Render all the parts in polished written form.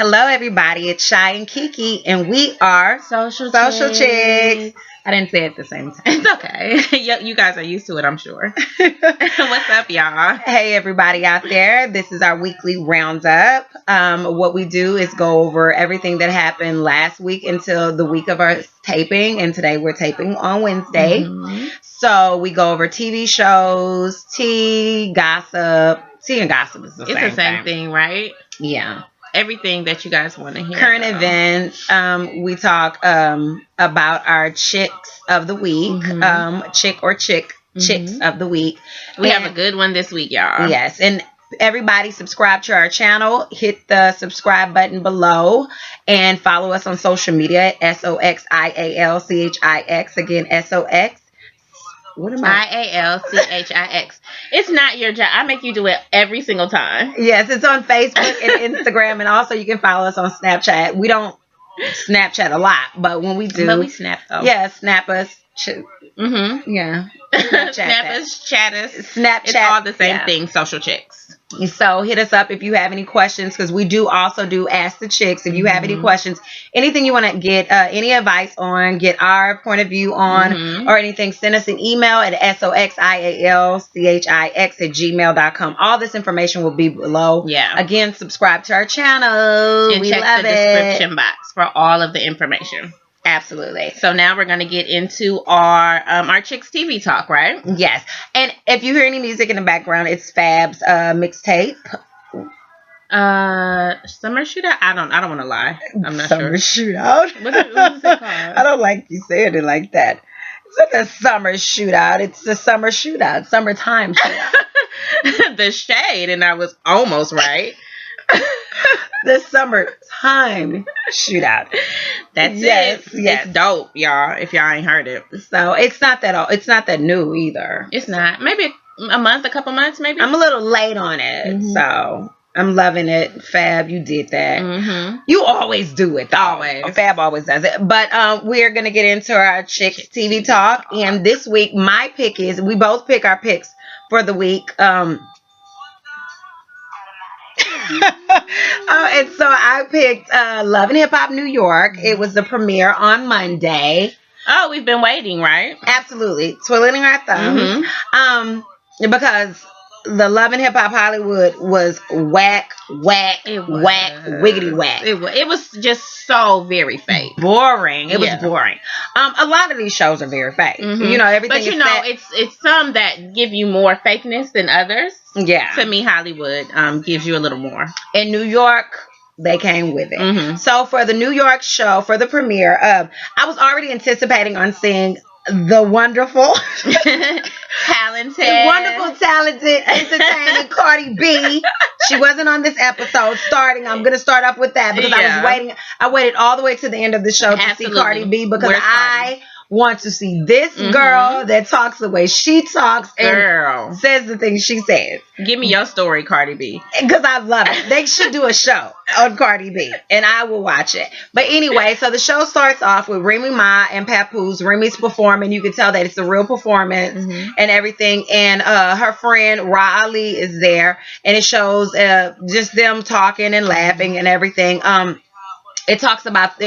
Hello, everybody. It's Shy and Kiki, and we are Social Chicks. I didn't say it at the same time. It's okay. You guys are used to it, I'm sure. What's up, y'all? Hey, everybody out there. This is our weekly roundup. What we do is go over everything that happened last week until the week of our taping, and today we're taping on Wednesday. Mm-hmm. So we go over TV shows, tea, gossip. Tea and gossip is the same thing, right? Yeah. Everything that you guys want to hear. Current events. We talk about our chicks of the week. Chick or chick. Chicks of the week. We have a good one this week, y'all. Yes. And everybody subscribe to our channel. Hit the subscribe button below. And follow us on social media at soxialchix. Again, sox. What am IALCHIX. It's not your job. I make you do it every single time. Yes, it's on Facebook and Instagram, and also you can follow us on Snapchat. We don't Snapchat a lot, but when we do, but we snap though. Yeah, snap us. Yeah. Snap us, chat us. Snapchat. It's all the same thing. Social Chicks. So hit us up if you have any questions, because we do also do Ask the Chicks. If you have any questions, anything you want to get any advice on, get our point of view on, or anything, send us an email at soxialchix@gmail.com. All this information will be below. Yeah. Again, subscribe to our channel. And check the description box for all of the information. Absolutely. So now we're going to get into our Chicks TV talk, right? Yes. And if you hear any music in the background, it's Fab's mixtape. Summer Shootout? I don't want to lie. I'm not Summer sure. Shootout? What is it called? I don't like you saying it like that. It's not a summer shootout. It's the summer shootout. Summertime shootout. The shade, and I was almost right. The summertime shootout. That's it. Yes. It's dope, y'all. If y'all ain't heard it, so it's not that It's not that new either. It's not. Maybe a couple months, maybe. I'm a little late on it, so I'm loving it. Fab, you did that. You always do it, though. Always. Fab always does it. But we're gonna get into our Chick TV talk, and this week my pick is we both pick our picks for the week. And so I picked Love and Hip Hop New York. It was the premiere on Monday. Oh, we've been waiting, right? Absolutely. Twiddling our thumbs. Because the Love and Hip Hop Hollywood was whack, wiggity whack. It was just so very fake. Boring. It was boring. A lot of these shows are very fake. You know, everything. But it's some that give you more fakeness than others. Yeah. To me, Hollywood gives you a little more. In New York, they came with it. So for the New York show, for the premiere, I was already anticipating on seeing the wonderful, talented, entertaining Cardi B. She wasn't on this episode. I'm going to start off with that because I was waiting. I waited all the way to the end of the show to see Cardi B because I want to see this girl that talks the way she talks and says the things she says. Give me your story, Cardi B. Because I love it. They should do a show on Cardi B, and I will watch it. But anyway, so the show starts off with Remy Ma and Papoose. Remy's performing. You can tell that it's a real performance and everything. And her friend Ra Ali is there, and it shows just them talking and laughing and everything. It talks about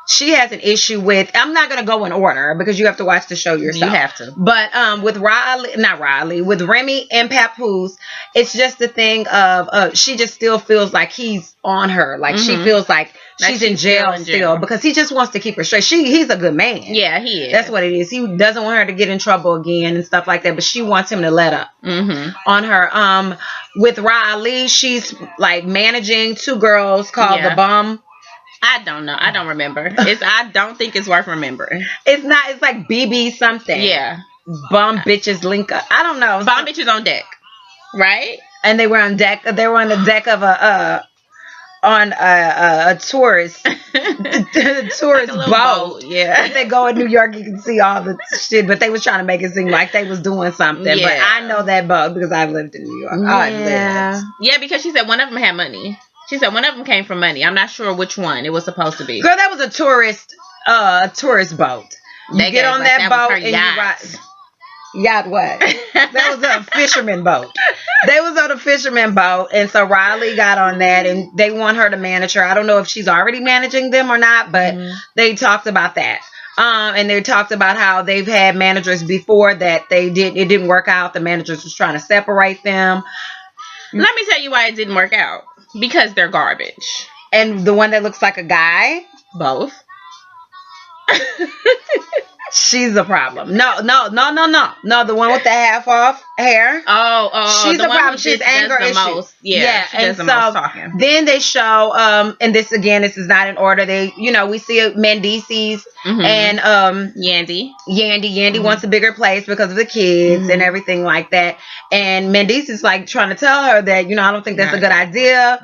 she has an issue with, I'm not going to go in order because you have to watch the show yourself. You have to. But with with Remy and Papoose, it's just the thing of she just still feels like he's on her. Like she feels like she's in jail still because he just wants to keep her straight. He's a good man. Yeah, he is. That's what it is. He doesn't want her to get in trouble again and stuff like that, but she wants him to let up on her. With Ra Ali, she's like managing two girls called The Bum. I don't know. I don't remember. I don't think it's worth remembering. It's not. It's like BB something. Yeah. Bum bitches link up. I don't know. Bum bitches on deck, right? And they were on deck. They were on the deck of a tourist tourist like boat. Yeah. If they go in New York, you can see all the shit. But they was trying to make it seem like they was doing something. Yeah. But I know that boat because I've lived in New York. Yeah, because she said one of them had money. She said one of them came from money. I'm not sure which one it was supposed to be. Girl, that was a tourist boat. You get on that boat and you ride. Yacht what? That was a fisherman boat. They was on a fisherman boat, and so Riley got on that, and they want her to manage her. I don't know if she's already managing them or not, but they talked about that. And they talked about how they've had managers before that it didn't work out. The managers was trying to separate them. Let me tell you why it didn't work out. Because they're garbage. And the one that looks like a guy, both. She's the problem. No. The one with the half off hair. Oh, she's the problem. She's anger issues. Most. Yeah, she does the most talking. Then they show, and this is not in order. We see Mendices and Yandy. Yandy wants a bigger place because of the kids and everything like that. And Mendice is like trying to tell her that, I don't think that's a good idea.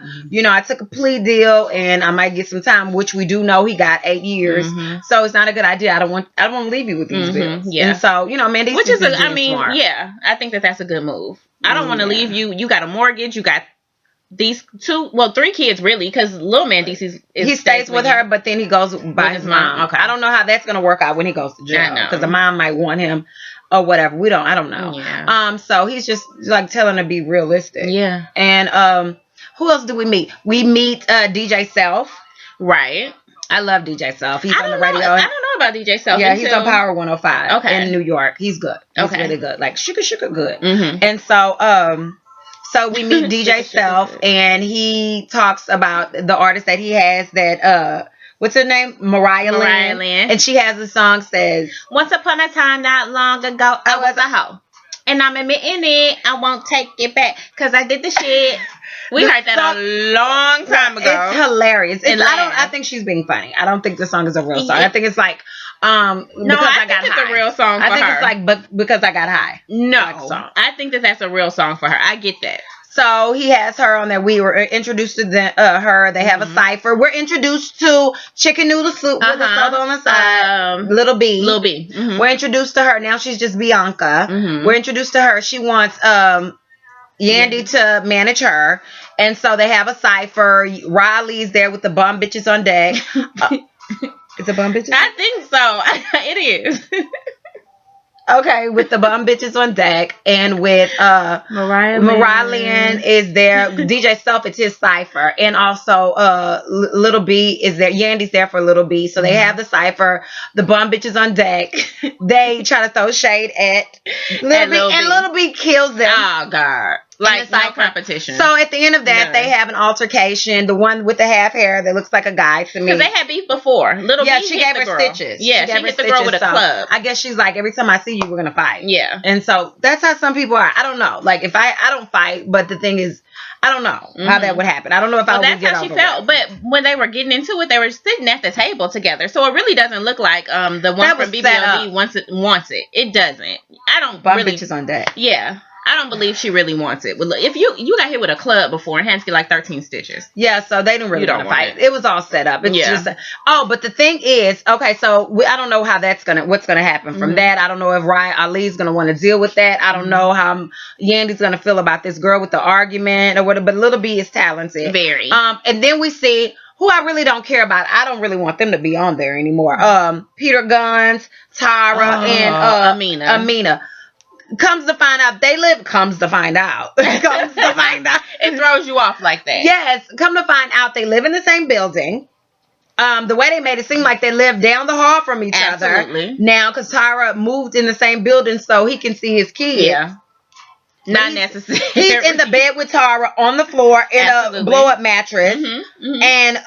I took a plea deal and I might get some time, which we do know he got 8 years. So it's not a good idea. I don't want to leave you with these bills. Yeah. And so, Mendice which is smart. I think that's a good move. I don't want to leave you. You got a mortgage. You got these 3 kids really, because little Mendice he stays with her, but then he goes by his mom. Okay. I don't know how that's going to work out when he goes to jail, because the mom might want him or whatever. I don't know. Yeah. So he's just like telling her to be realistic. Yeah. And who else do we meet? We meet DJ Self. Right. I love DJ Self. He's on the radio. I don't know about DJ Self. Yeah, he's on Power 105 in New York. He's good. He's really good. Like sugar good. And so we meet DJ Self, and he talks about the artist that he has that what's her name? Mariah Lynn. And she has a song says, "Once upon a time not long ago I was a hoe. And I'm admitting it, I won't take it back because I did the shit." We heard that a long time ago. It's hilarious. I think she's being funny. I don't think the song is a real song. I think it's like I think it's a real song for her. I think it's like because I got high. No, I think that's a real song for her. I get that. So he has her on there. We were introduced to her. They have a cipher. We're introduced to chicken noodle soup with a soda on the side. Little B. We're introduced to her. Now she's just Bianca. We're introduced to her. She wants Yandy to manage her. And so they have a cipher. Riley's there with the bum bitches on deck. It's a bum bitches? I think so. It is. Okay, with the bum bitches on deck, and with Mariah Lynn is there. DJ Self, it's his cipher, and also Little B is there. Yandy's there for Little B, so they have the cipher. The bum bitches on deck. They try to throw shade at Little B, and Little B kills them. Oh God. Like, no competition. So at the end of that, they have an altercation. The one with the half hair that looks like a guy to me. Because they had beef before. Little B she gave her stitches. Yeah, she hit the girl with a club. I guess she's like, every time I see you, we're going to fight. Yeah. And so that's how some people are. I don't know. Like, if I don't fight, but the thing is, I don't know how that would happen. I don't know if I would get over it. That's how she felt. But when they were getting into it, they were sitting at the table together. So it really doesn't look like the one from BBLD wants it. It doesn't. I don't Bum really. bitches on deck. Yeah. I don't believe she really wants it. But look, if you got hit with a club before and had to get like 13 stitches. Yeah, so they didn't really want to fight. It was all set up. It's just but the thing is, okay, so I don't know how what's gonna happen from that. I don't know if Ali's gonna want to deal with that. I don't know how Yandy's gonna feel about this girl with the argument or whatever. But Little B is talented. Very. And then we see who I really don't care about. I don't really want them to be on there anymore. Peter Guns, Tara, and Amina. Comes to find out, it throws you off like that. Yes, come to find out, they live in the same building. The way they made it seem like they live down the hall from each other now, because Tyra moved in the same building so he can see his kids. Yeah. Not necessary. He's in the bed with Tara on the floor in a blow up mattress, and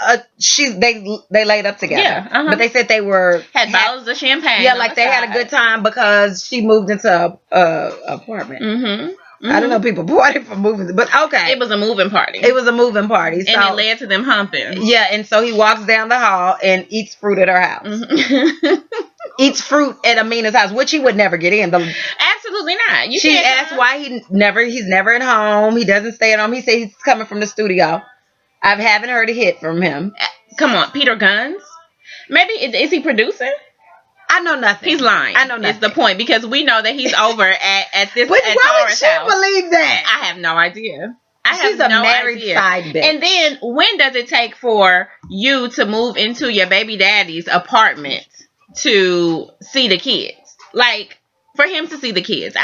they laid up together. Yeah, but they said they had bottles of champagne. Yeah, like they had a good time because she moved into a apartment. I don't know people party for moving, but okay, it was a moving party. So, and it led to them humping. Yeah, and so he walks down the hall and eats fruit at her house. Eats fruit at Amina's house, which he would never get in. Absolutely not. She asked why he's never at home. He doesn't stay at home. He said he's coming from the studio. I haven't heard a hit from him. Come on, Peter Guns? Maybe, is he producing? I know nothing. He's lying. I know nothing. Is the point, because we know that he's over at this Why Tara's would you house. believe that? I have no idea. She's a married side bitch. And then when does it take for you to move into your baby daddy's apartment to see the kids? Like, for him to see the kids.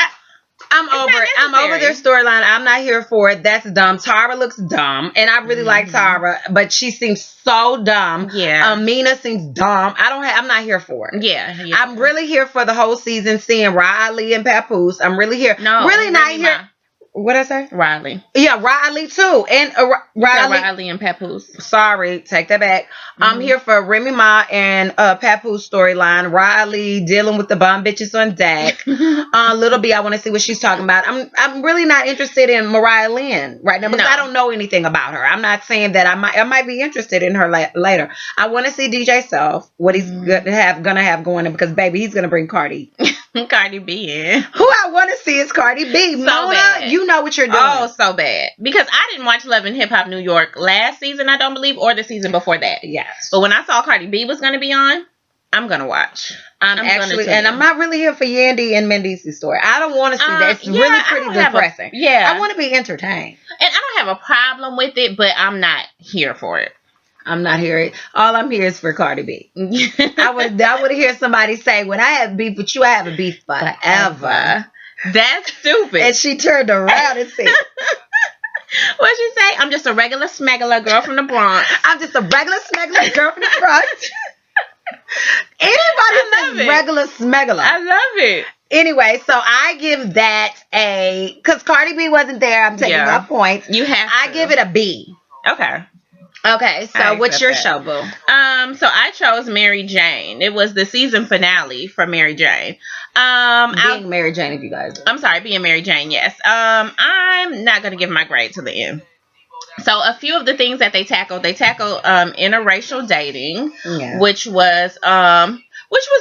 I'm It's over not it. I'm over their necessary. storyline. I'm not here for it. That's dumb. Tara looks dumb, and I really like Tara, but she seems so dumb. Yeah. Amina seems dumb. I'm not here for it. Yeah. I'm really here for the whole season, seeing Riley and Papoose. I'm really here. No, really not Remy here. Ma. What I say? Riley. Yeah, Riley too, and Riley and Papoose. Sorry, take that back. I'm here for Remy Ma and Papoose storyline. Riley dealing with the bomb bitches on deck. Little B, I want to see what she's talking about. I'm really not interested in Mariah Lynn right now because I don't know anything about her. I'm not saying that I might be interested in her later. I want to see DJ Self, what he's gonna have going on, because baby, he's gonna bring Cardi. Cardi B in. Who I want to see is Cardi B. So Mona, bad. you know what you're doing. Oh, so bad. Because I didn't watch Love and Hip Hop New York last season, I don't believe, or the season before that. Yes. But when I saw Cardi B was going to be on, I'm going to watch. I'm not really here for Yandy and Mendice's story. I don't want to see that. It's really pretty depressing. I want to be entertained. And I don't have a problem with it, but I'm not here for it. I'm not here. All I'm here is for Cardi B. I would hear somebody say, when I have beef with you, I have a beef forever. That's stupid. And she turned around and said, what'd she say? I'm just a regular smuggler girl from the Bronx. I'm just a regular smuggler girl from the Bronx. Anybody says regular smuggler. I love it. Anyway, so I give that because Cardi B wasn't there. I'm taking my points. You have to. I give it a B. Okay, so what's your show, boo? So I chose Mary Jane. It was the season finale for Mary Jane. Being Mary Jane, if you guys are. I'm sorry, being Mary Jane, yes. I'm not going to give my grade to the end. So a few of the things that they tackled interracial dating, which was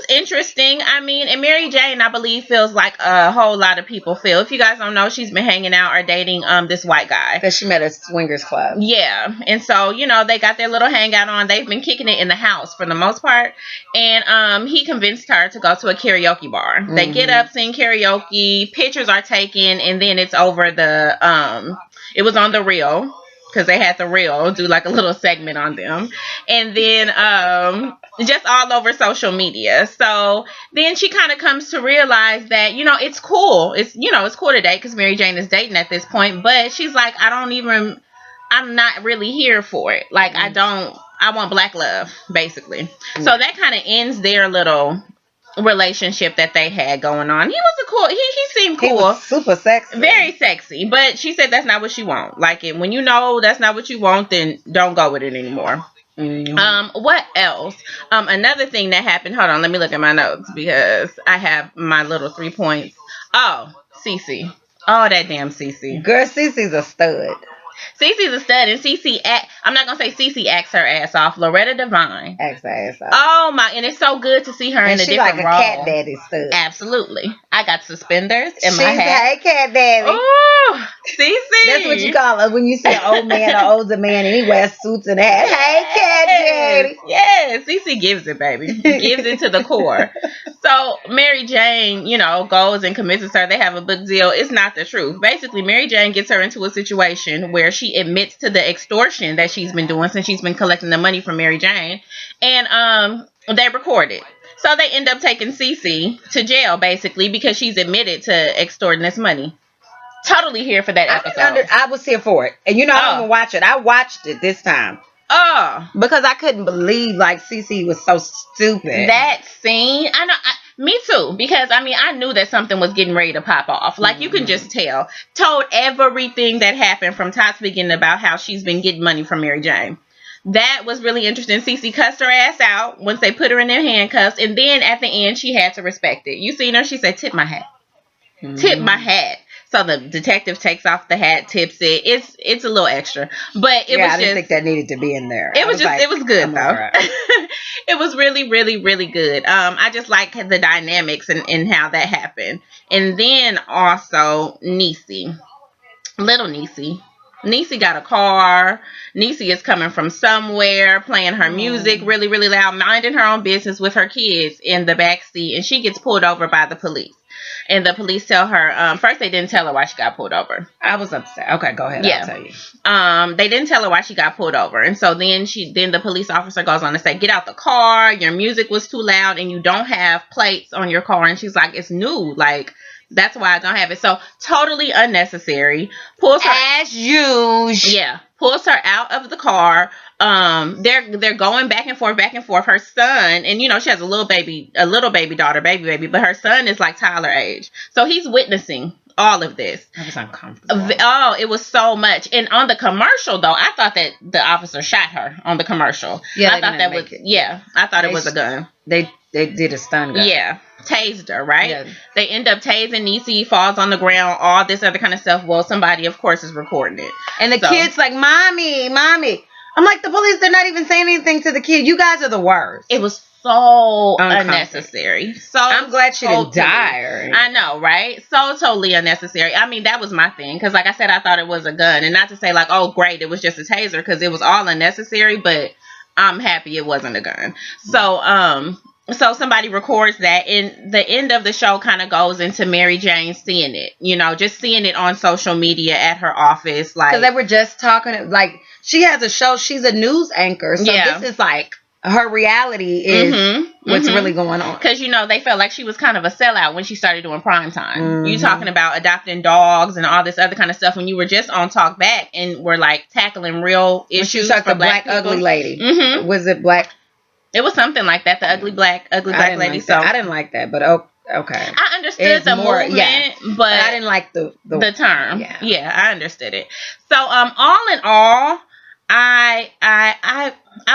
interesting. I mean, and Mary Jane, I believe, feels like a whole lot of people feel. If you guys don't know, she's been hanging out or dating this white guy. Because she met at swingers club. Yeah. And so, they got their little hangout on. They've been kicking it in the house for the most part. And he convinced her to go to a karaoke bar. Mm-hmm. They get up, sing karaoke, pictures are taken, and then it's over it was on the reel. Because they had the Real do like a little segment on them. And then just all over social media. So then she kind of comes to realize that, it's cool. It's cool to date because Mary Jane is dating at this point. But she's like, I'm not really here for it. Like, I want black love, basically. Mm-hmm. So that kind of ends their little relationship that they had going on. He seemed cool. He was super sexy. Very sexy. But she said that's not what she wants. Like, when you know that's not what you want, then don't go with it anymore. Mm-hmm. What else? Another thing that happened. Hold on, let me look at my notes because I have my little 3 points. Oh, Cece. Oh, that damn Cece. Girl, Cece's a stud. Cece's a stud, and I'm not going to say Cece acts her ass off. Loretta Devine acts her ass off. Oh, my, and it's so good to see her in a different role. Like a cat daddy stud. Absolutely. I got suspenders in my hat. Hey, cat daddy. Oh, Cece. That's what you call her when you see an old man or older man and he wears suits and hats. Hey, cat daddy. Yes, Cece gives it, baby. Gives it to the core. So, Mary Jane, goes and convinces her they have a book deal. It's not the truth. Basically, Mary Jane gets her into a situation where she admits to the extortion that she's been doing since she's been collecting the money from Mary Jane. And they record it. So they end up taking Cece to jail, basically, because she's admitted to extorting this money. Totally here for that episode. I was here for it. And I don't even watch it. I watched it this time. Oh. Because I couldn't believe, Cece was so stupid. That scene, I know. Me too, because I knew that something was getting ready to pop off. Like, you can just tell. Told everything that happened from top to beginning about how she's been getting money from Mary Jane. That was really interesting. Cece cussed her ass out once they put her in their handcuffs, and then at the end she had to respect it. You seen her? She said, "Tip my hat." Tip my hat. So the detective takes off the hat, tips it. It's a little extra, but I didn't think that needed to be in there. It was good though. Right. It was really, really, really good. I just like the dynamics and how that happened. And then also Niecy, little Niecy. Niecy got a car. Niecy is coming from somewhere, playing her music really, really loud, minding her own business with her kids in the back seat, and she gets pulled over by the police. And the police tell her, first they didn't tell her why she got pulled over. I was upset. Okay, go ahead. Yeah. I'll tell you. They didn't tell her why she got pulled over. And so then the police officer goes on to say, get out the car. Your music was too loud and you don't have plates on your car. And she's like, it's new. Like, that's why I don't have it. So totally unnecessary. Pulls her as usual. Yeah, pulls her out of the car. They're going back and forth. Her son, and she has a little baby daughter, baby, but her son is like Tyler age. So he's witnessing all of this. That was uncomfortable. Oh, it was so much. And on the commercial though, I thought that the officer shot her on the commercial. Yeah, I thought that was I thought it was a gun. They did a stun gun. Yeah. Tased her, right? Yeah. They end up tasing Niecy, falls on the ground, all this other kind of stuff. Well, somebody, of course, is recording it. And the kid's like, Mommy. I'm like, the police, they're not even saying anything to the kid. You guys are the worst. It was so unnecessary. So I'm glad she didn't die. I know, right? So totally unnecessary. I mean, that was my thing. Because like I said, I thought it was a gun. And not to say like, oh, great, it was just a taser. Because it was all unnecessary. But I'm happy it wasn't a gun. So somebody records that, and the end of the show kind of goes into Mary Jane seeing it, just seeing it on social media at her office. Like, because they were just talking, like, she has a show, she's a news anchor. So this is like, her reality is what's really going on. Because, they felt like she was kind of a sellout when she started doing prime time. You talking about adopting dogs and all this other kind of stuff when you were just on Talk Back and were like tackling real issues. She the black ugly lady. Was it black? It was something like that. The ugly black lady. Like so I didn't like that, but okay. I understood the movement, but I didn't like the term. Yeah, I understood it. So all in all, I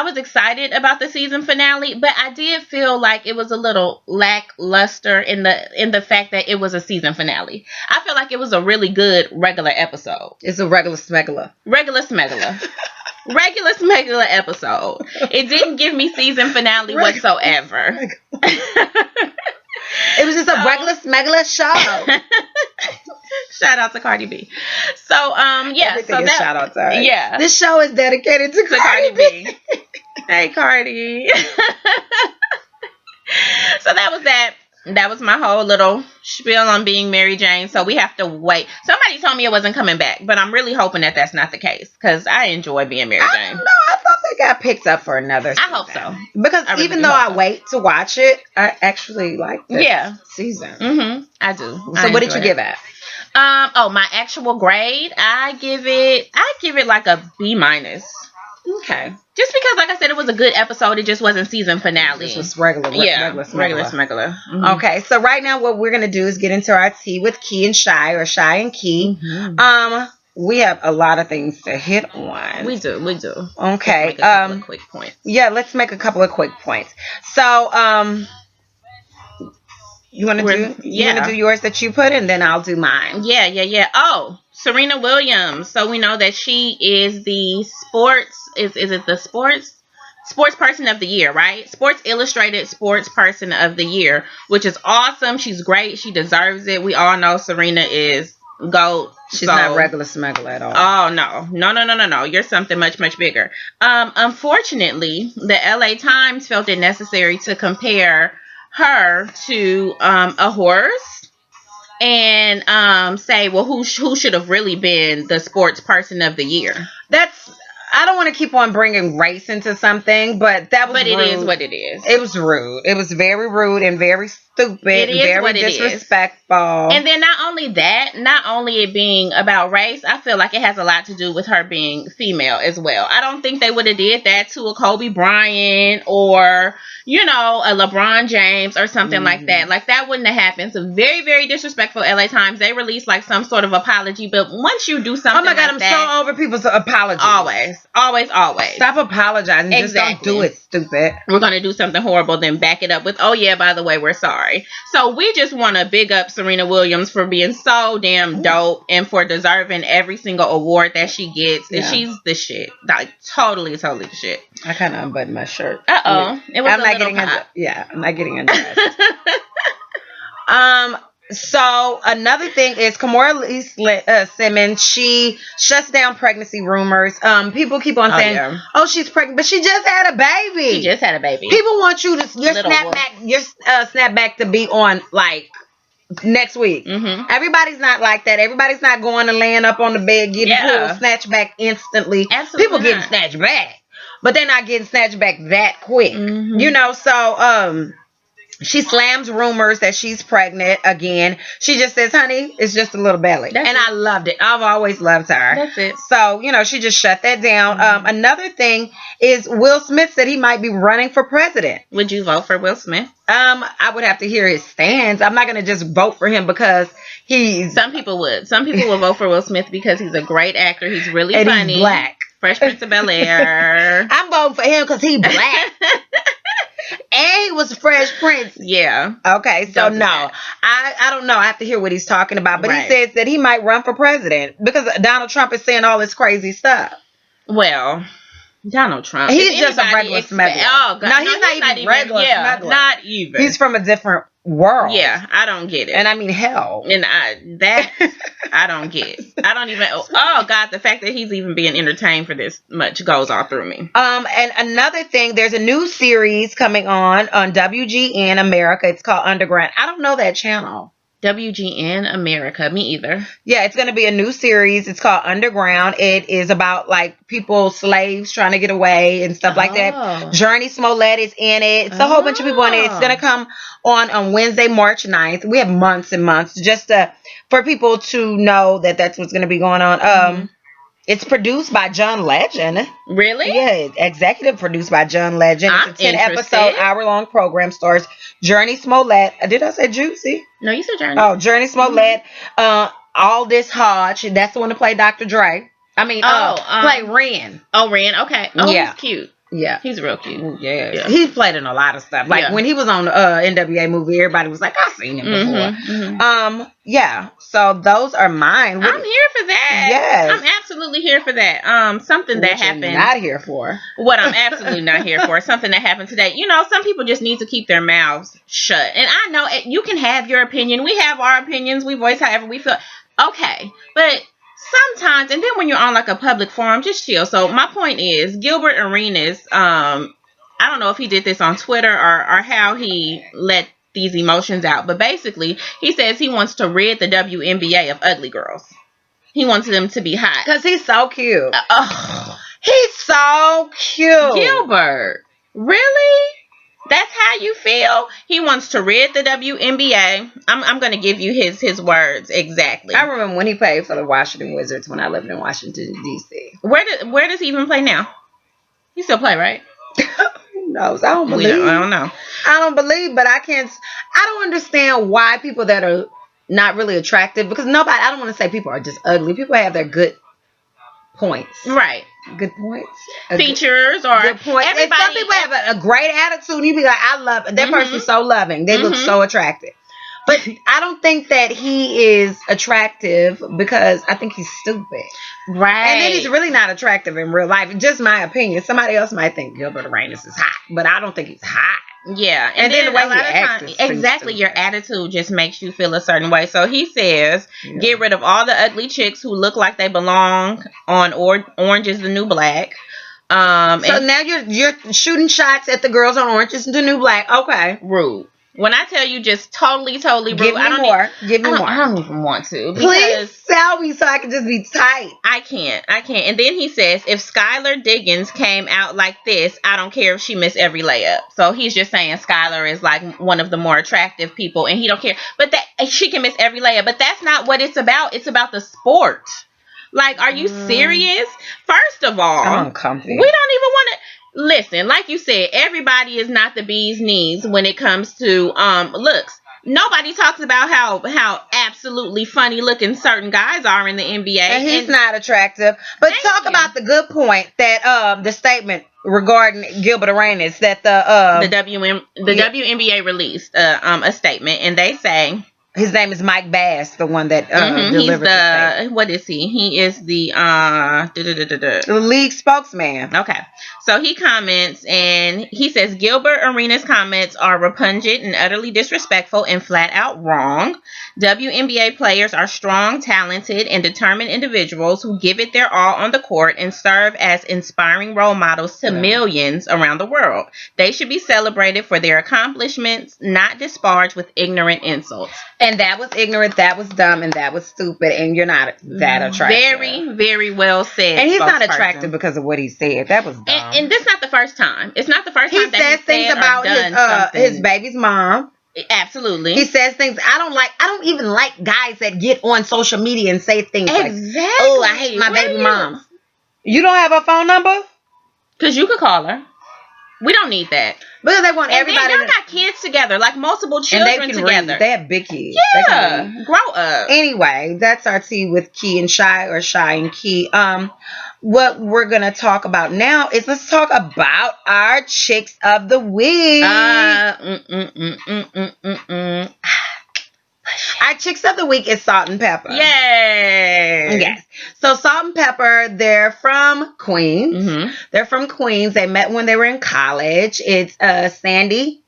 was excited about the season finale, but I did feel like it was a little lackluster in the fact that it was a season finale. I feel like it was a really good regular episode. It's a regular smeggler. Regular smegular episode. It didn't give me season finale whatsoever. It was just a regular smegular show. Shout out to Cardi B. So everything is shout out to her. Yeah. This show is dedicated to Cardi B. Hey Cardi. So that was that. That was my whole little spiel on being Mary Jane. So we have to wait. Somebody told me it wasn't coming back, but I'm really hoping that that's not the case because I enjoy being Mary Jane. No, I thought they got picked up for another season. I hope so. Because even though I wait to watch it, I actually like this season. I do. So what did you give it? My actual grade, I give it like a B-. Okay. Just because, like I said, it was a good episode. It just wasn't season finale. This was regular smegular. Okay, so right now what we're going to do is get into our tea with Key and Shy, or Shy and Key. We have a lot of things to hit on. We do. Okay. Let's make a couple of quick points. Yeah, let's make a couple of quick points. So, you want to do yours that you put, and then I'll do mine. Yeah. Oh, Serena Williams. So we know that she is the sports person of the year, right? Sports Illustrated sports person of the year, which is awesome. She's great. She deserves it. We all know Serena is GOAT. She's not regular smuggler at all. Oh, no. You're something much, much bigger. Unfortunately, the LA Times felt it necessary to compare her to a horse and say, well, who should have really been the sports person of the year? I don't want to keep on bringing race into something, but that was rude. It is what it is. It was rude. It was very rude and very stupid and very disrespectful. And then not only it being about race, I feel like it has a lot to do with her being female as well. I don't think they would have did that to a Kobe Bryant or, a LeBron James or something like that. Like, that wouldn't have happened. So very, very disrespectful. LA Times, they released like some sort of apology, but once you do something, oh my God, I'm so over people's apologies. Always. Stop apologizing. Exactly. Just don't do it, stupid. We're going to do something horrible, then back it up with, oh yeah, by the way, we're sorry. So we just want to big up Serena Williams for being so damn dope and for deserving every single award that she gets. And she's the shit. Like, totally the shit. I kind of unbuttoned my shirt. Uh-oh. It was I'm not getting undressed. So another thing is Kimora Lee Simmons. She shuts down pregnancy rumors. People keep on saying, "Oh, she's pregnant," but she just had a baby. People want you to your snapback to be on like next week. Everybody's not like that. Everybody's not going and laying up on the bed, getting pulled, snatched back instantly. Absolutely People getting snatched back, but they're not getting snatched back that quick. You know, so she slams rumors that she's pregnant again. She just says, honey, it's just a little belly. I loved it. I've always loved her. That's it. So, you know, she just shut that down. Another thing is Will Smith said he might be running for president. Would you vote for Will Smith? I would have to hear his stance. I'm not going to just vote for him because he's... Some people would. Some people will vote for Will Smith because he's a great actor. He's really and funny. He's black. Fresh Prince of Bel-Air. I'm voting for him because he's black. And he was Fresh Prince. Yeah. Okay, so no. I don't know. I have to hear what he's talking about. But he says that he might run for president because Donald Trump is saying all this crazy stuff. Well, Donald Trump. He's just a regular smuggler. Oh, God. No, he's not even regular smuggler. Not even. He's from a different world. Yeah, I don't get it. And I mean hell. And I don't get. I don't even. Oh God, the fact that he's even being entertained for this much goes all through me. And another thing, there's a new series coming on WGN America. It's called Underground. I don't know that channel. WGN America. Me either. Yeah, it's going to be a new series. It's called Underground. It is about like people, slaves trying to get away and stuff like that. Journey Smollett is in it. It's a whole bunch of people in it. It's going to come on Wednesday, March 9th. We have months and months just for people to know that that's what's going to be going on. It's produced by John Legend. Really? Yeah, executive produced by John Legend. It's a 10-episode, hour-long program. Stars Journey Smollett. Did I say Juicy? No, you said Journey. Oh, Journey Smollett. Aldous Hodge. That's the one to play Dr. Dre. I mean, play Ren. Oh, Ren. Okay. Oh, yeah. He's cute. Yeah. He's real cute. Yeah. He played in a lot of stuff. Like when he was on the NWA movie, everybody was like, I've seen him before. Yeah. So those are mine. I'm here for that. Yes. I'm absolutely here for that. Something that happened. You're not here for. What I'm absolutely not here for. Something that happened today. You know, some people just need to keep their mouths shut. And I know you can have your opinion. We have our opinions. We voice however we feel. Okay. But sometimes, and then when you're on like a public forum, just chill. So my point is, Gilbert Arenas, I don't know if he did this on Twitter or how he let these emotions out, but basically he says he wants to rid the WNBA of ugly girls. He wants them to be hot. Because he's so cute. He's so cute. Gilbert, really? That's how you feel? He wants to rid the WNBA. I'm going to give you his words exactly. I remember when he played for the Washington Wizards when I lived in Washington, D.C. Where does he even play now? He still play, right? Who knows? I don't believe. I don't know. I don't believe, but I don't understand why people that are not really attractive, because I don't want to say people are just ugly. People have their good points. Right. Good points. Features or good points. And some people have a great attitude and you be like, I love it. That person's so loving. They look so attractive. But I don't think that he is attractive because I think he's stupid. Right. And then he's really not attractive in real life. Just my opinion. Somebody else might think Gilbert Arenas is hot, but I don't think he's hot. Yeah. And then the way he acts, exactly, your attitude just makes you feel a certain way. So he says, get rid of all the ugly chicks who look like they belong on Orange is the New Black. So now you're shooting shots at the girls on Orange is the New Black. Okay. Rude. When I tell you just totally rude, Give me more. I don't even want to. Please tell me so I can just be tight. I can't. And then he says, if Skylar Diggins came out like this, I don't care if she missed every layup. So he's just saying Skylar is like one of the more attractive people and he don't care. But that she can miss every layup. But that's not what it's about. It's about the sport. Like, are you serious? First of all, I'm uncomfortable. We don't even want to. Listen, like you said, everybody is not the bee's knees when it comes to looks. Nobody talks about how absolutely funny looking certain guys are in the NBA. And he's not attractive. But talk about the good point that the statement regarding Gilbert Arenas that the WNBA released a statement and they say his name is Mike Bass, the one that delivered the statement. What is he? He is the league spokesman. Okay. So he comments and he says Gilbert Arenas' comments are repugnant and utterly disrespectful and flat out wrong. WNBA players are strong, talented, and determined individuals who give it their all on the court and serve as inspiring role models to millions around the world. They should be celebrated for their accomplishments, not disparaged with ignorant insults. And that was ignorant, that was dumb, and that was stupid, and you're not that attractive. Very, very well said. And he's not attractive because of what he said. That was dumb. And this is not the first time. It's not the first time that says he things said about or done his baby's mom. Absolutely. He says things I don't even like guys that get on social media and say things like, oh, I hate my baby mom. You don't have her phone number? Because you could call her. We don't need that. Because they want everybody. Y'all got kids together, like multiple children together. They have big kids. Yeah, grow up. Anyway, that's our tea with Key and Shy, or Shy and Key. What we're gonna talk about now is let's talk about our chicks of the week. Our chicks of the week is Salt-N-Pepa. Yay! Yes. So Salt-N-Pepa, they're from Queens. Mm-hmm. They're from Queens. They met when they were in college. It's Sandy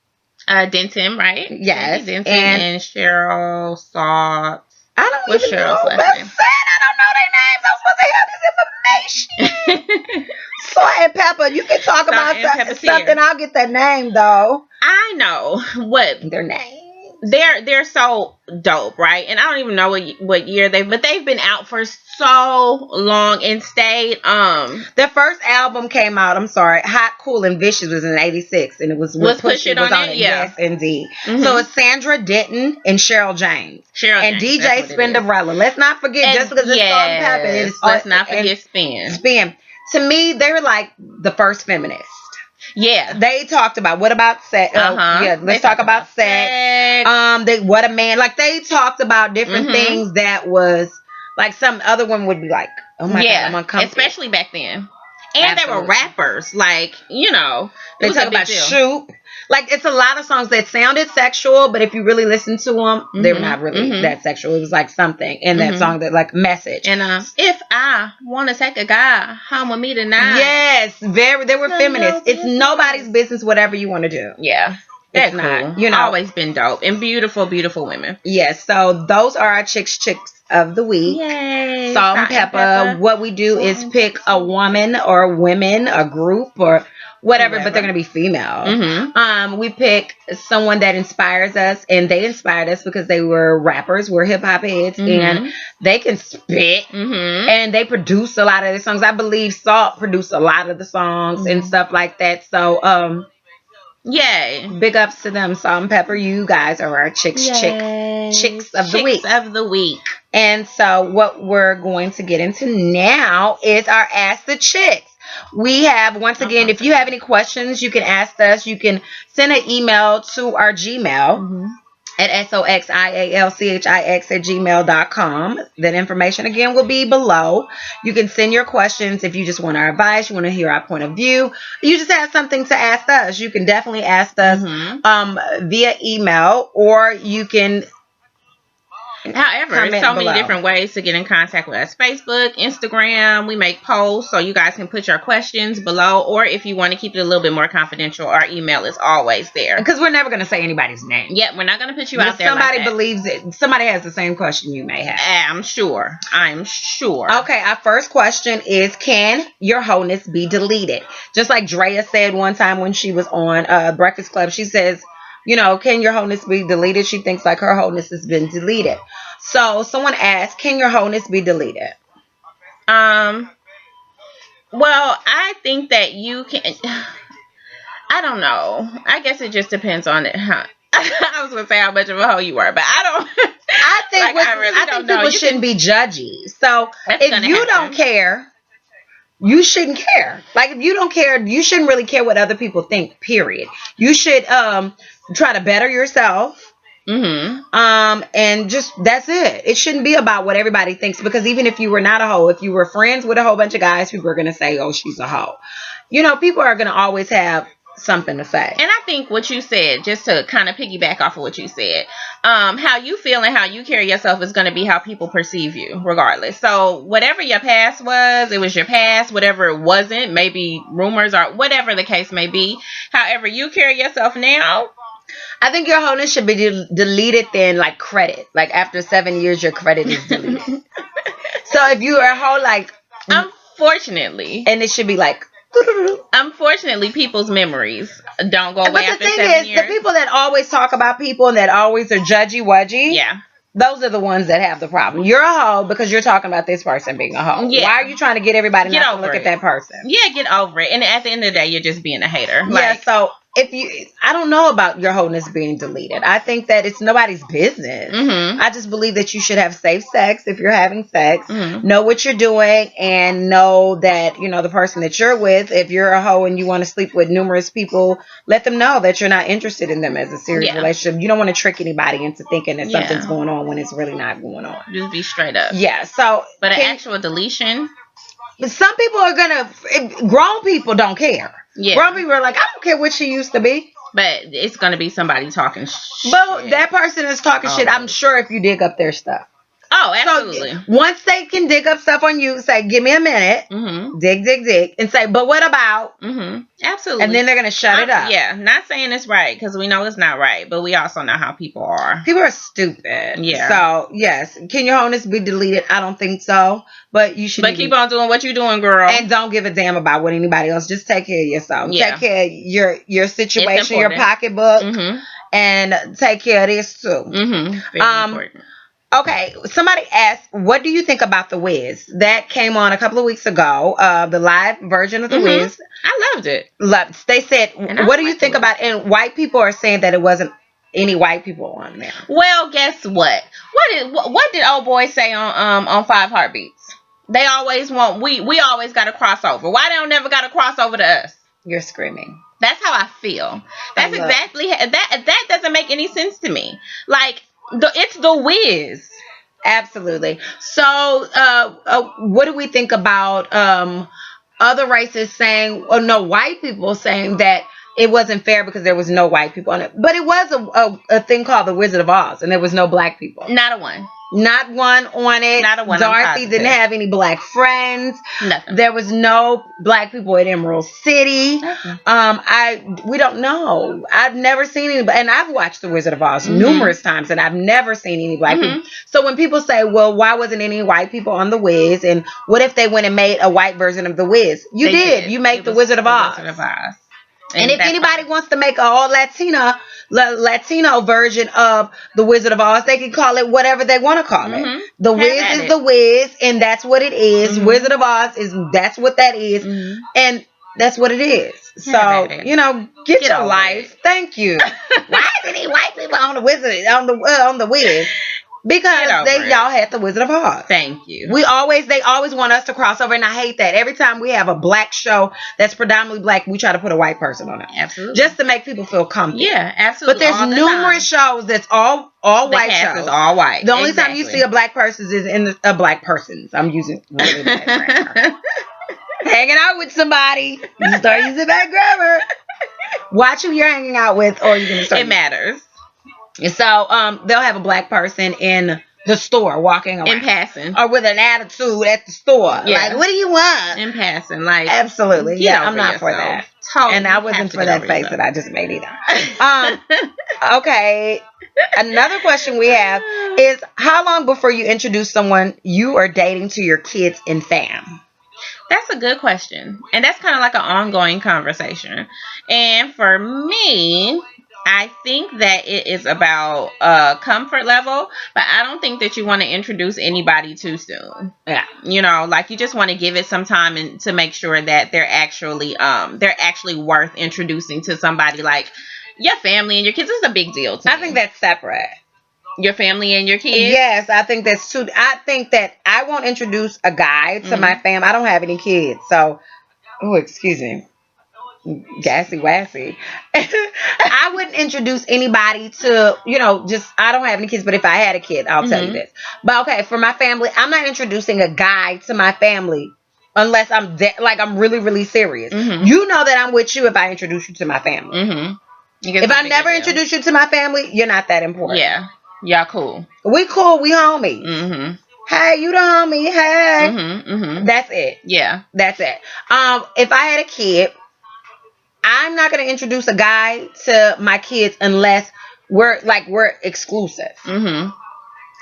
Denton, right? Yes. Sandy Denton and Cheryl Salt. I don't What's even Cheryl's know. last name? I don't know their names. I'm supposed to have this information. Salt-N-Pepa, you can talk about something. I'll get their name though. I know what their name. They're so dope, right? And I don't even know what year but they've been out for so long and stayed. Their first album came out, Hot, Cool, and Vicious was in '86, and it was Push It on it. Yeah. Yes, indeed. Mm-hmm. So it's Sandra Denton and Cheryl James. And DJ Spinderella. Let's not forget, just because it's Salt-N-Pepa, let's not forget Spin. To me, they were like the first feminists. Yeah, they talked about what about sex. Yeah, let's talk about sex. What a man. Like they talked about different things that was like some other one would be like, oh my God, I'm uncomfortable. Especially back then. And they were rappers, like, you know. They talk about Shoop. Like, it's a lot of songs that sounded sexual, but if you really listen to them, they were not really that sexual. It was like something in that song that, like, message. And if I want to take a guy home with me tonight. Yes, they were feminists. It's nobody's business, whatever you want to do. Yeah. That's not, you know, always been dope and beautiful, beautiful women. Yes, so those are our chicks of the week. Yay! Salt-N-Pepa. What we do is pick a woman or women, a group or whatever, but they're gonna be female. Mm-hmm. We pick someone that inspires us, and they inspired us because they were rappers, we're hip hop heads, and they can spit, and they produce a lot of the songs. I believe Salt produced a lot of the songs and stuff like that. So, yay! Big ups to them. Salt-N-Pepa, you guys are our chicks of the week. Chicks of the week. And so what we're going to get into now is our Ask the Chicks. We have, once again, if you have any questions, you can ask us. You can send an email to our Gmail at soxialchix@gmail.com. That information, again, will be below. You can send your questions if you just want our advice, you want to hear our point of view. You just have something to ask us. You can definitely ask us via email, or you can... However, there's so many different ways to get in contact with us. Facebook, Instagram, we make posts so you guys can put your questions below, or if you want to keep it a little bit more confidential, our email is always there. Because we're never going to say anybody's name. Yeah, we're not going to put you out there. Somebody believes it. Somebody has the same question you may have. I'm sure. Okay, our first question is, can your wholeness be deleted? Just like Drea said one time when she was on Breakfast Club, she says, you know, can your wholeness be deleted? She thinks like her wholeness has been deleted. So someone asked, can your wholeness be deleted? Well, I think that you can. I don't know. I guess it just depends on it. I was going to say how much of a hoe you were, but I don't. I think people shouldn't be judgy. So if you don't care, you shouldn't care. Like, if you don't care, you shouldn't really care what other people think, period. You should try to better yourself. And just, that's it. It shouldn't be about what everybody thinks, because even if you were not a hoe, if you were friends with a whole bunch of guys, people are going to say, oh, she's a hoe. You know, people are going to always have something to say. And I think what you said, just to kind of piggyback off of what you said, how you feel and how you carry yourself is going to be how people perceive you, regardless. So whatever your past was, it was your past. Whatever it wasn't, maybe rumors or whatever the case may be. However you carry yourself now, I think your wholeness should be deleted then, like credit. Like after 7 years, your credit is deleted. So if you are a hoe, like... Unfortunately. And it should be like... Unfortunately, people's memories don't go away But the after thing 7 is, years. the people that always talk about people and that always are judgy-wudgy, Yeah. those are the ones that have the problem. You're a hoe because you're talking about this person being a hoe. Yeah. Why are you trying to get everybody Get not to over look it. at that person? Yeah, get over it. And at the end of the day, you're just being a hater. Yeah, Like, so I don't know about your wholeness being deleted. I think that it's nobody's business. Mhm. I just believe that you should have safe sex if you're having sex. Mhm. Know what you're doing and know that, the person that you're with, if you're a hoe and you want to sleep with numerous people, let them know that you're not interested in them as a serious Yeah. relationship. You don't want to trick anybody into thinking that Yeah. something's going on when it's really not going on. just be straight up. Yeah, so But an actual deletion, some people are grown people don't care. yeah. Grown people are like, I don't care what she used to be. But it's gonna be somebody talking shit. But that person is talking shit, I'm sure, if you dig up their stuff. Oh, absolutely. So once they can dig up stuff on you, say, give me a minute. Mm-hmm. Dig. And say, but what about? Mm-hmm. Absolutely. And then they're going to shut it up. Yeah. Not saying it's right because we know it's not right. But we also know how people are. People are stupid. Yeah. So, yes. Can your wholeness be deleted? I don't think so. But you should. But keep on doing what you're doing, girl. And don't give a damn about what anybody else. Just take care of yourself. Yeah. Take care of your situation, your pocketbook. Mm-hmm. And take care of this too. Mm-hmm. Very important. Okay, somebody asked, what do you think about The Wiz? That came on a couple of weeks ago, the live version of The Wiz. I loved it. They said, what do you think about, and white people are saying that it wasn't any white people on there. Well, guess what? What did old boy say on 5 Heartbeats? They always want, we always got a crossover. Why they don't never got a crossover to us? You're screaming. That's how I feel. That's exactly, that doesn't make any sense to me. Like, it's The Wiz. Absolutely. So, what do we think about other races saying, or no, white people saying that it wasn't fair because there was no white people on it? But it was a thing called The Wizard of Oz, and there was no black people. Not a one. Not one on it. Not a one. Dorothy didn't have any black friends. Nothing. There was no black people at Emerald City. Nothing. We don't know. I've never seen anybody, and I've watched The Wizard of Oz numerous times, and I've never seen any black people. So when people say, well, why wasn't any white people on The Wiz? And what if they went and made a white version of The Wiz? You did. You make The Wizard of Oz. And if anybody wants to make a all Latino version of The Wizard of Oz, they can call it whatever they want to call it. The Wiz is The Wiz, and that's what it is. Wizard of Oz that's what that is, and that's what it is. So get your life. Thank you. Why isn't any white people on the Wizard on the Wiz? Because y'all had The Wizard of Oz. Thank you. They always want us to cross over, and I hate that. Every time we have a black show that's predominantly black, we try to put a white person on it. Absolutely. Just to make people feel comfortable. Yeah, absolutely. But there's numerous shows that's all white shows. Is all white. The only time you see a black person is in a black person's. I'm using really bad grammar. Hanging out with somebody, you start using bad grammar. Watch who you're hanging out with, or you're gonna start. It matters. So they'll have a black person in the store walking around. In passing. Or with an attitude at the store. Yeah. Like, what do you want? In passing. Like, absolutely. Yeah, I'm not for that. Totally. And I wasn't for that face that I just made either. Okay. Another question we have is, how long before you introduce someone you are dating to your kids and fam? That's a good question. And that's kind of like an ongoing conversation. And for me, I think that it is about comfort level, but I don't think that you want to introduce anybody too soon. Yeah. Like you just want to give it some time and to make sure that they're actually worth introducing to somebody like your family and your kids. This is a big deal to me. I think that's separate. Your family and your kids? Yes, I think that's too. I think that I won't introduce a guy to my fam. I don't have any kids, so. Oh, excuse me. Gassy wassy. I wouldn't introduce anybody to, I don't have any kids, but if I had a kid, I'll tell you this. But okay, for my family, I'm not introducing a guy to my family unless I'm I'm really, really serious. You know that I'm with you if I introduce you to my family. If I never introduce you to my family, you're not that important. Yeah. Y'all cool. We cool. We homies. Hey, you the homie. Hey. That's it. Yeah. That's it. If I had a kid, I'm not going to introduce a guy to my kids unless we're exclusive.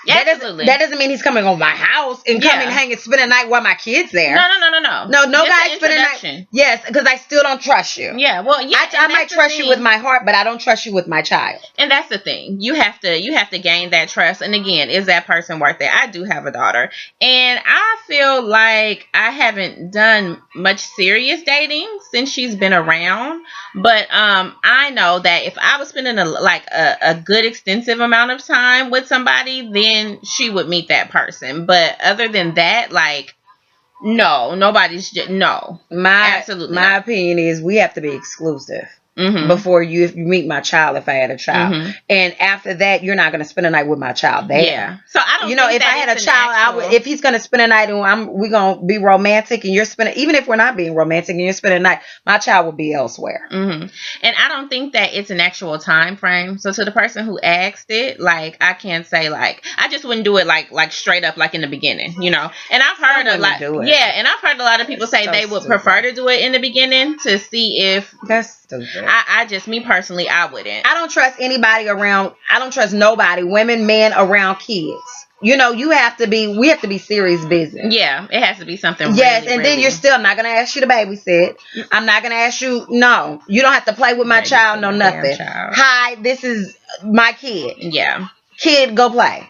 Absolutely. That doesn't mean he's coming over my house and coming hanging, spend a night while my kid's there. No guy spend a night. Yes, because I still don't trust you. Yeah, well, yeah. I might trust you with my heart, but I don't trust you with my child. And that's the thing. You have to gain that trust. And again, is that person worth it? I do have a daughter, and I feel like I haven't done much serious dating since she's been around. But I know that if I was spending a good extensive amount of time with somebody, then she would meet that person. But other than that, like, no, nobody's just no. Absolutely. My opinion is we have to be exclusive. Before you meet my child, if I had a child, and after that, you're not going to spend a night with my child there. Yeah. So I don't. If I had a child, if he's going to spend a night and we're going to be romantic, and you're spending, even if we're not being romantic and you're spending a night, my child will be elsewhere. And I don't think that it's an actual time frame. So to the person who asked it, like, I can't say like I just wouldn't do it like straight up like in the beginning, And I've heard and I've heard a lot of people say they would prefer to do it in the beginning to see if that's stupid. I just, me personally, I wouldn't. I don't trust anybody around. I don't trust nobody, women, men, around kids. We have to be serious business. Yeah, it has to be something. Yes, and then you're still not going to ask you to babysit. I'm not going to ask you, no. You don't have to play with my child, no nothing. Hi, this is my kid. Yeah. Kid, go play.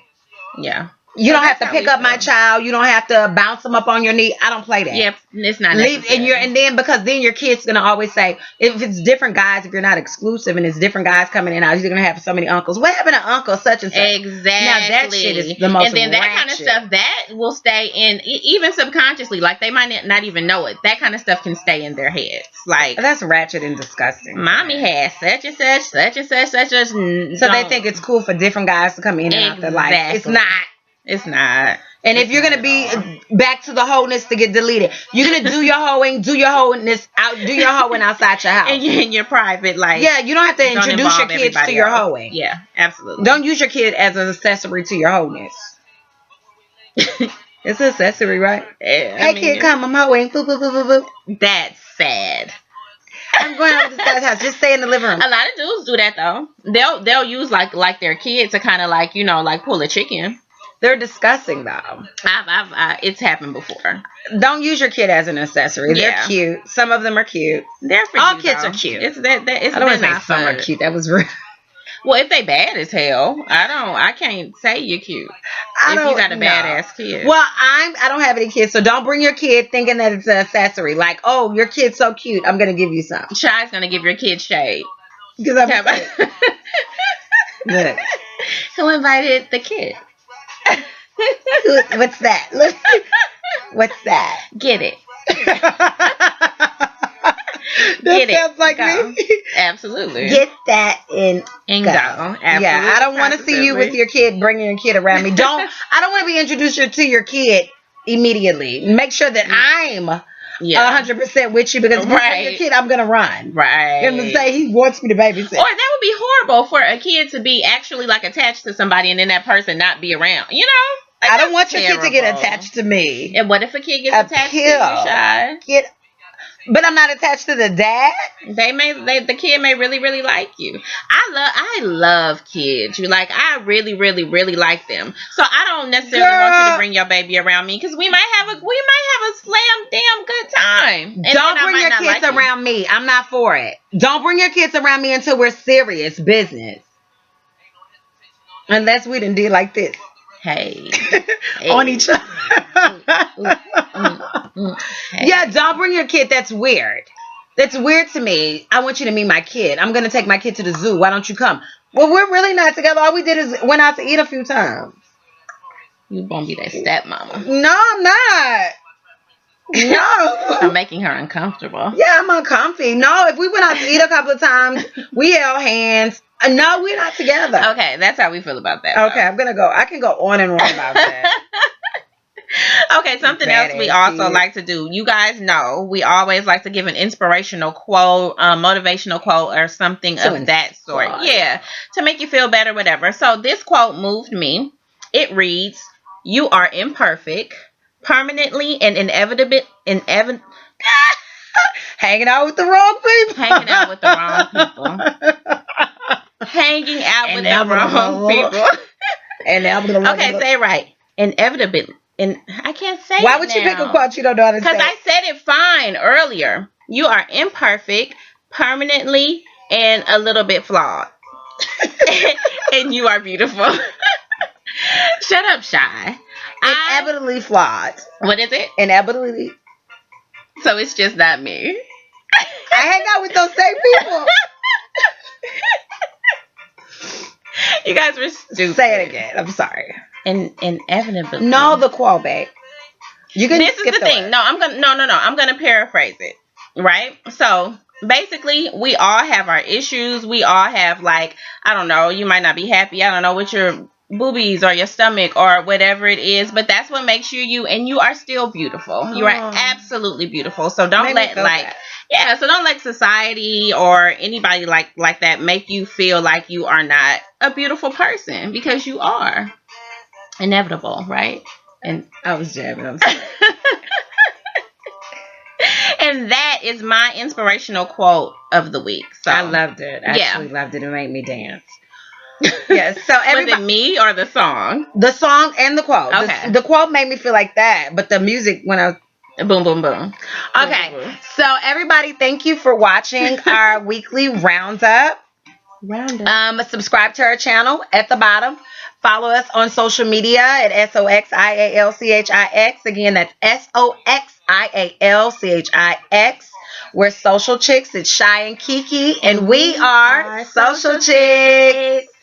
Yeah. You don't have to pick up my child. You don't have to bounce them up on your knee. I don't play that. Yep, it's not necessary. And then because then your kid's gonna always say, if it's different guys, if you're not exclusive and it's different guys coming in and out, you're gonna have so many uncles. What happened to uncle such and such? Exactly. Now that shit is the most. And then that kind of stuff that will stay in, even subconsciously. Like they might not even know it. That kind of stuff can stay in their heads. Like that's ratchet and disgusting. Mommy has such and such, such and such, such as. So they think it's cool for different guys to come in and out their life. It's not. It's not. And if you're going to be back to the wholeness to get deleted, you're going to do your hoeing, do your hoeing outside your house. And in your private life. Yeah, you don't have to introduce your kids to your hoeing. Yeah, absolutely. Don't use your kid as an accessory to your wholeness. It's an accessory, right? Hey, kid, come, I'm hoeing. Boop, boop, boop, boop, boop. That's sad. I'm going out to this guy's house. Just stay in the living room. A lot of dudes do that, though. They'll use, like their kid to kind of, like pull a chicken. They're disgusting, though. It's happened before. Don't use your kid as an accessory. They're cute. Some of them are cute. They're for all you, kids though. are cute. I don't want to say some are cute. That was rude. Well, if they bad as hell, I can't say you're cute. If you got a badass kid. Well, I don't have any kids, so don't bring your kid thinking that it's an accessory. Like, oh, your kid's so cute, I'm gonna give you some. Shy's gonna give your kid shade. Because I'm Look. Who invited the kid? What's that? Look. What's that? Get it. That sounds like me. Absolutely. Get that and go. Absolutely. Yeah, I don't want to see you with your kid, bringing your kid around me. I don't want to be introduced to your kid immediately. Make sure that I'm 100% with you, because if you bring your kid, I'm going to run. Right. I'm going to say he wants me to babysit. Or that would be horrible for a kid to be actually like attached to somebody and then that person not be around. You know? Like, I don't want your kid to get attached to me. And what if a kid gets attached to you, Shy? But I'm not attached to the dad. The kid may really, really like you. I love kids. I really, really, really like them. So I don't necessarily want you to bring your baby around me, because we might have a slam damn good time. And don't bring your kids around me. I'm not for it. Don't bring your kids around me until we're serious business. Unless we done did like this. Hey. On each other. Hey. Yeah, don't bring your kid. That's weird. That's weird to me. I want you to meet my kid. I'm going to take my kid to the zoo. Why don't you come? Well, we're really not together. All we did is went out to eat a few times. You won't be that stepmama. No, I'm not. No. I'm making her uncomfortable. Yeah, I'm uncomfy. No, if we went out to eat a couple of times, we held hands. No, we're not together. Okay, that's how we feel about that. Okay, I'm going to go. I can go on and on about that. Okay, something else we also like to do. You guys know we always like to give an inspirational quote, motivational quote, or something of that sort. Yeah, to make you feel better, whatever. So this quote moved me. It reads, "You are imperfect, permanently and inevitably hanging out with the wrong people. Hanging out with the wrong people. Hanging out with the wrong people. Inevitable. Okay, say it right. Inevitably. And I can't say Why it would you pick a now. quote you don't know how to say? Because I said it fine earlier. You are imperfect, permanently, and a little bit flawed. And you are beautiful. Shut up, Shy. Inevitably flawed. What is it? Inevitably. So it's just not me. I hang out with those same people. You guys were stupid. Say it again. I'm sorry. Inevitably. No, the quote, babe. You can This is skip the thing. word. No, I'm gonna paraphrase it. Right? So basically, we all have our issues. We all have, like, I don't know, you might not be happy, I don't know, with your boobies or your stomach or whatever it is, but that's what makes you you, and you are still beautiful. You are absolutely beautiful. So don't let so don't let society or anybody like that make you feel like you are not a beautiful person, because you are. Inevitable, right? And I was jamming. I'm sorry. and that is my inspirational quote of the week. So I loved it. I actually loved it. It made me dance. Yes. So everybody, was it me or the song? the song and the quote. Okay. The quote made me feel like that, but the music when I was boom, boom, boom. okay. Boom, boom, boom. So everybody, thank you for watching our weekly roundup. Subscribe to our channel at the bottom. Follow us on social media at soxialchix. Again, that's soxialchix. We're Social Chicks. It's Shy and Kiki, and we are Social Chicks.